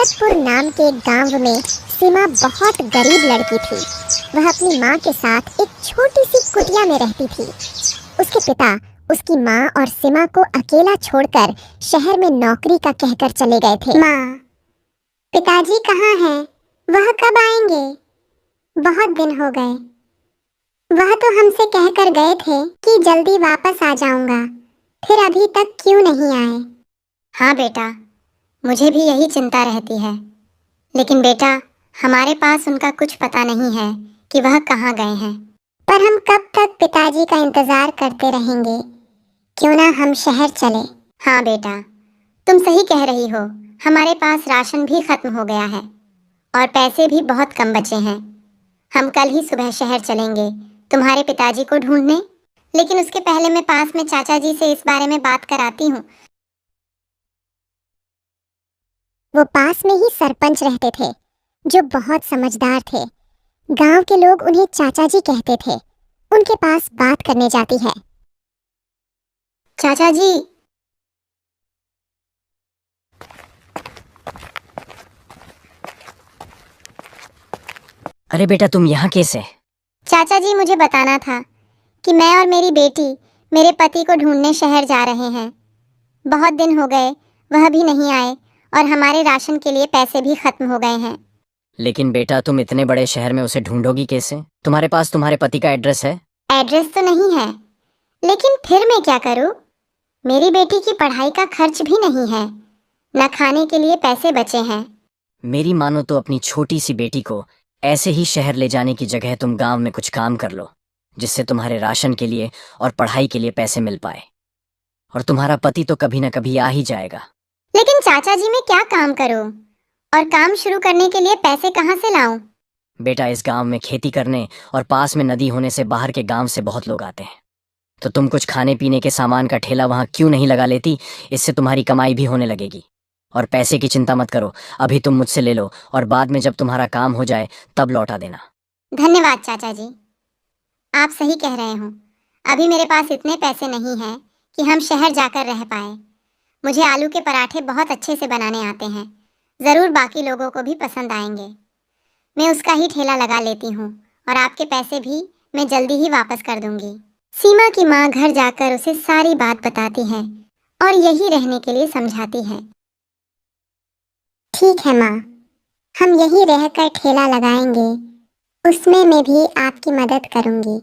भरतपुर नाम के एक गांव में सीमा बहुत गरीब लड़की थी। वह अपनी माँ के साथ एक छोटी सी कुटिया में रहती थी। उसके पिता उसकी माँ और सीमा को अकेला छोड़कर शहर में नौकरी का कहकर चले गए थे। माँ, पिताजी कहाँ हैं? वह कब आएंगे? बहुत दिन हो गए। वह तो हमसे कहकर गए थे कि जल्दी वापस आ जाऊंगा, फिर अभी तक क्यों नहीं आए? हाँ बेटा, मुझे भी यही चिंता रहती है, लेकिन बेटा हमारे पास उनका कुछ पता नहीं है कि वह कहाँ गए हैं। पर हम कब तक पिताजी का इंतजार करते रहेंगे? क्यों ना हम शहर चले। हाँ बेटा, तुम सही कह रही हो। हमारे पास राशन भी खत्म हो गया है और पैसे भी बहुत कम बचे हैं। हम कल ही सुबह शहर चलेंगे तुम्हारे पिताजी को ढूंढने, लेकिन उसके पहले मैं पास में चाचा जी से इस बारे में बात कराती हूँ। वो पास में ही सरपंच रहते थे, जो बहुत समझदार थे। गांव के लोग उन्हें चाचा जी कहते थे। उनके पास बात करने जाती है। चाचा जी, अरे बेटा, तुम यहाँ कैसे? चाचा जी मुझे बताना था कि मैं और मेरी बेटी मेरे पति को ढूंढने शहर जा रहे हैं। बहुत दिन हो गए, वह भी नहीं आए और हमारे राशन के लिए पैसे भी खत्म हो गए हैं। लेकिन बेटा, तुम इतने बड़े शहर में उसे ढूंढोगी कैसे? तुम्हारे पास तुम्हारे पति का एड्रेस है? एड्रेस तो नहीं है, लेकिन फिर मैं क्या करूं? मेरी बेटी की पढ़ाई का खर्च भी नहीं है, न खाने के लिए पैसे बचे हैं। मेरी मानो तो अपनी छोटी सी बेटी को ऐसे ही शहर ले जाने की जगह तुम गांव में कुछ काम कर लो, जिससे तुम्हारे राशन के लिए और पढ़ाई के लिए पैसे मिल पाए। और तुम्हारा पति तो कभी न कभी आ ही जाएगा। लेकिन चाचा जी मैं क्या काम करूं और काम शुरू करने के लिए पैसे कहां से लाऊं? बेटा, इस गांव में खेती करने और पास में नदी होने से बाहर के गांव से बहुत लोग आते हैं। तो तुम कुछ खाने पीने के सामान का ठेला वहां क्यों नहीं लगा लेती? इससे तुम्हारी कमाई भी होने लगेगी। और पैसे की चिंता मत करो, अभी तुम मुझसे ले लो और बाद में जब तुम्हारा काम हो जाए तब लौटा देना। धन्यवाद चाचा जी, आप सही कह रहे हो। अभी मेरे पास इतने पैसे नहीं हैं कि हम शहर जाकर रह पाए। मुझे आलू के पराठे बहुत अच्छे से बनाने आते हैं, ज़रूर बाकी लोगों को भी पसंद आएंगे। मैं उसका ही ठेला लगा लेती हूँ और आपके पैसे भी मैं जल्दी ही वापस कर दूंगी। सीमा की माँ घर जाकर उसे सारी बात बताती है और यही रहने के लिए समझाती है। ठीक है माँ, हम यहीं रहकर ठेला लगाएंगे। उसमें मैं भी आपकी मदद करूंगी।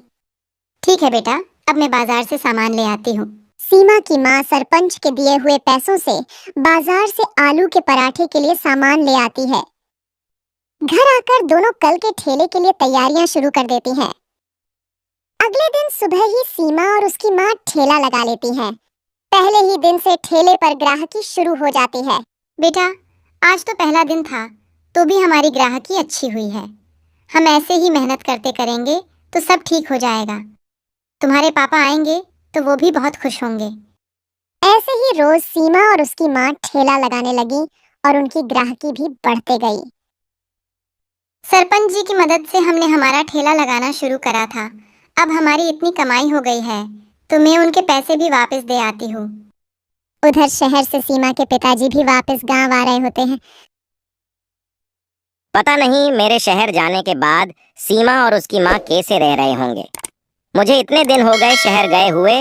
ठीक है बेटा, अब मैं बाजार से सामान ले आती हूँ। सीमा की माँ सरपंच के दिए हुए पैसों से बाजार से आलू के पराठे के लिए सामान ले आती है। घर आकर दोनों कल के ठेले के लिए तैयारियां शुरू कर देती हैं। अगले दिन सुबह ही सीमा और उसकी माँ ठेला लगा लेती हैं। पहले ही दिन से ठेले पर ग्राहकी शुरू हो जाती है। बेटा, आज तो पहला दिन था, तो भी हमारी ग्राहकी अच्छी हुई है। हम ऐसे ही मेहनत करते करेंगे तो सब ठीक हो जाएगा। तुम्हारे पापा आएंगे तो वो भी बहुत खुश होंगे। ऐसे ही रोज सीमा और उसकी माँ ठेला लगाने लगी और उनकी ग्राहकी भी बढ़ते गई। सरपंच जी की मदद से हमने हमारा ठेला लगाना शुरू करा था। अब हमारी इतनी कमाई हो गई है तो मैं उनके पैसे भी वापस दे आती हूँ। उधर शहर से सीमा के पिताजी भी वापस गांव आ रहे होते हैं। पता नहीं मेरे शहर जाने के बाद सीमा और उसकी माँ कैसे रह रहे होंगे। मुझे इतने दिन हो गए शहर गए हुए,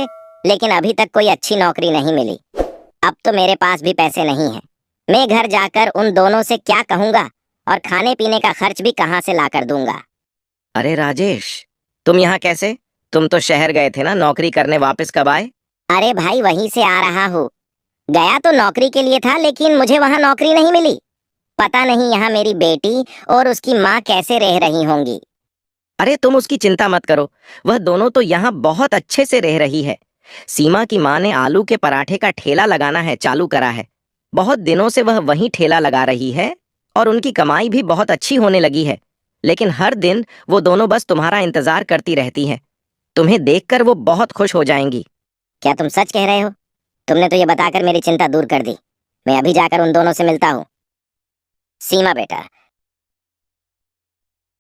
लेकिन अभी तक कोई अच्छी नौकरी नहीं मिली। अब तो मेरे पास भी पैसे नहीं हैं। मैं घर जाकर उन दोनों से क्या कहूँगा और खाने पीने का खर्च भी कहाँ से लाकर दूंगा। अरे राजेश, तुम यहाँ कैसे? तुम तो शहर गए थे ना नौकरी करने, वापस कब आए? अरे भाई, वहीं से आ रहा हूँ। गया तो नौकरी के लिए था, लेकिन मुझे वहाँ नौकरी नहीं मिली। पता नहीं यहाँ मेरी बेटी और उसकी माँ कैसे रह रही होंगी। अरे तुम उसकी चिंता मत करो, वह दोनों तो यहाँ बहुत अच्छे से रह रही है। सीमा की माँ ने आलू के पराठे का ठेला लगाना है चालू करा है। बहुत दिनों से वह वहीं ठेला लगा रही है और उनकी कमाई भी बहुत अच्छी होने लगी है। लेकिन हर दिन वो दोनों बस तुम्हारा इंतजार करती रहती हैं। तुम्हें देखकर वो बहुत खुश हो जाएंगी। क्या तुम सच कह रहे हो? तुमने तो ये बताकर मेरी चिंता दूर कर दी। मैं अभी जाकर उन दोनों से मिलता हूँ। सीमा बेटा।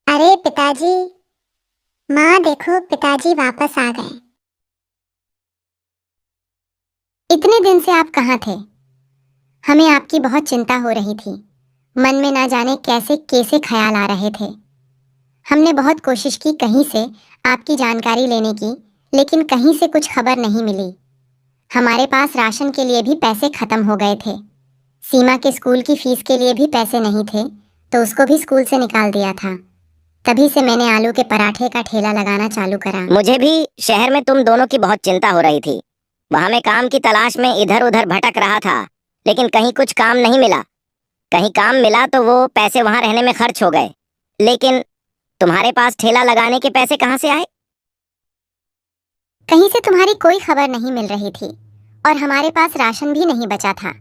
अरे पिताजी, माँ देखो, पिताजी वापस आ गए। इतने दिन से आप कहाँ थे? हमें आपकी बहुत चिंता हो रही थी। मन में ना जाने कैसे कैसे ख्याल आ रहे थे। हमने बहुत कोशिश की कहीं से आपकी जानकारी लेने की, लेकिन कहीं से कुछ खबर नहीं मिली। हमारे पास राशन के लिए भी पैसे खत्म हो गए थे। सीमा के स्कूल की फीस के लिए भी पैसे नहीं थे, तो उसको भी स्कूल से निकाल दिया था। तभी से मैंने आलू के पराठे का ठेला लगाना चालू करा। मुझे भी शहर में तुम दोनों की बहुत चिंता हो रही थी। वहां मैं काम की तलाश में इधर उधर भटक रहा था, लेकिन कहीं कुछ काम नहीं मिला। कहीं काम मिला तो वो पैसे वहां रहने में खर्च हो गए। लेकिन तुम्हारे पास ठेला लगाने के पैसे कहाँ से आए? कहीं से तुम्हारी कोई खबर नहीं मिल रही थी और हमारे पास राशन भी नहीं बचा था,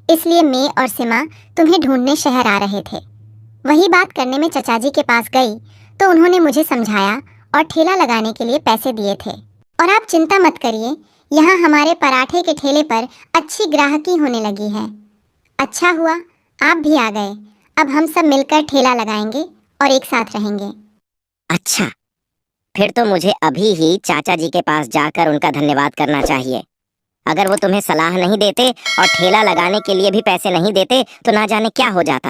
इसलिए मैं और सीमा तुम्हें ढूंढने शहर आ रहे थे। वही बात करने में चचा जी के पास गई तो उन्होंने मुझे समझाया और ठेला लगाने के लिए पैसे दिए थे। और आप चिंता मत करिए, यहाँ हमारे पराठे के ठेले पर अच्छी ग्राहकी होने लगी है। अच्छा हुआ आप भी आ गए। अब हम सब मिलकर ठेला लगाएंगे और एक साथ रहेंगे। अच्छा, फिर तो मुझे अभी ही चाचा जी के पास जाकर उनका धन्यवाद करना चाहिए। अगर वो तुम्हें सलाह नहीं देते और ठेला लगाने के लिए भी पैसे नहीं देते तो ना जाने क्या हो जाता।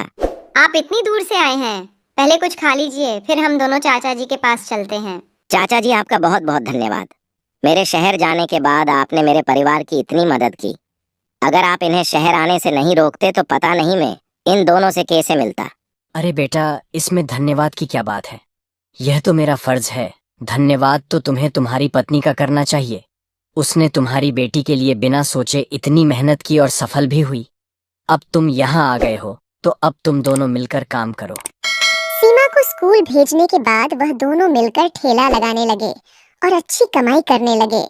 आप इतनी दूर से आए हैं, पहले कुछ खा लीजिए, फिर हम दोनों चाचा जी के पास चलते हैं। चाचा जी, आपका बहुत बहुत धन्यवाद। मेरे शहर जाने के बाद आपने मेरे परिवार की इतनी मदद की। अगर आप इन्हें शहर आने से नहीं रोकते तो पता नहीं मैं इन दोनों से कैसे मिलता। अरे बेटा, इसमें धन्यवाद की क्या बात है? यह तो मेरा फर्ज है। धन्यवाद तो तुम्हें तुम्हारी पत्नी का करना चाहिए। उसने तुम्हारी बेटी के लिए बिना सोचे इतनी मेहनत की और सफल भी हुई। अब तुम यहाँ आ गए हो तो अब तुम दोनों मिलकर काम करो। सीमा को स्कूल भेजने के बाद वह दोनों मिलकर ठेला लगाने लगे और अच्छी कमाई करने लगे।